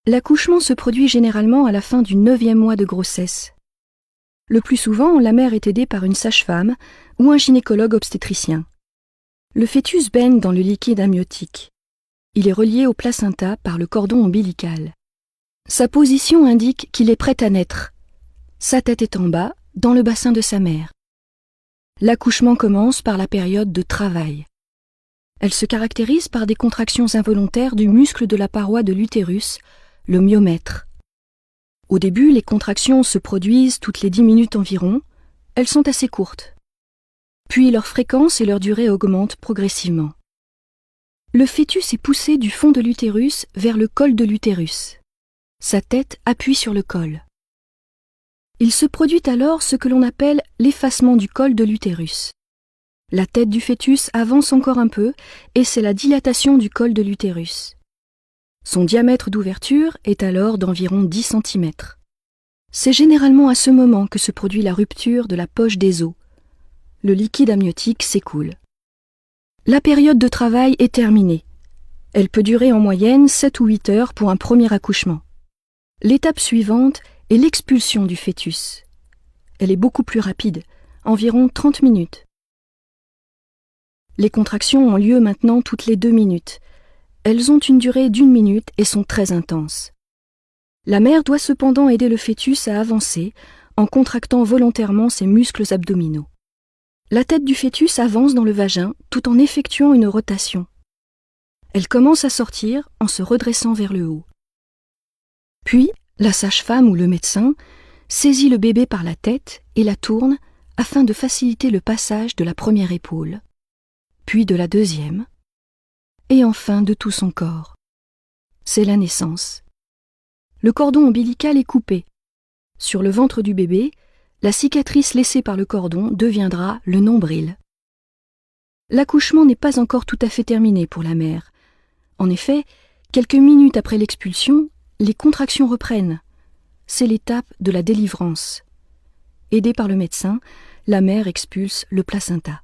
L'accouchement se produit généralement à la fin du 9e mois de grossesse. Le plus souvent, la mère est aidée par une sage-femme ou un gynécologue obstétricien. Le fœtus baigne dans le liquide amniotique. Il est relié au placenta par le cordon ombilical. Sa position indique qu'il est prêt à naître. Sa tête est en bas, dans le bassin de sa mère. L'accouchement commence par la période de travail. Elle se caractérise par des contractions involontaires du muscle de la paroi de l'utérus, le myomètre. Au début, les contractions se produisent toutes les 10 minutes environ. Elles sont assez courtes. Puis leur fréquence et leur durée augmentent progressivement. Le fœtus est poussé du fond de l'utérus vers le col de l'utérus. Sa tête appuie sur le col. Il se produit alors ce que l'on appelle l'effacement du col de l'utérus. La tête du fœtus avance encore un peu et c'est la dilatation du col de l'utérus. Son diamètre d'ouverture est alors d'environ 10 cm. C'est généralement à ce moment que se produit la rupture de la poche des os. Le liquide amniotique s'écoule. La période de travail est terminée. Elle peut durer en moyenne 7 ou 8 heures pour un premier accouchement. L'étape suivante est l'expulsion du fœtus. Elle est beaucoup plus rapide, environ 30 minutes. Les contractions ont lieu maintenant toutes les 2 minutes. Elles ont une durée d'1 minute et sont très intenses. La mère doit cependant aider le fœtus à avancer en contractant volontairement ses muscles abdominaux. La tête du fœtus avance dans le vagin tout en effectuant une rotation. Elle commence à sortir en se redressant vers le haut. Puis, la sage-femme ou le médecin saisit le bébé par la tête et la tourne afin de faciliter le passage de la première épaule, puis de la deuxième, et enfin de tout son corps. C'est la naissance. Le cordon ombilical est coupé. Sur le ventre du bébé, la cicatrice laissée par le cordon deviendra le nombril. L'accouchement n'est pas encore tout à fait terminé pour la mère. En effet, quelques minutes après l'expulsion, les contractions reprennent. C'est l'étape de la délivrance. Aidée par le médecin, la mère expulse le placenta.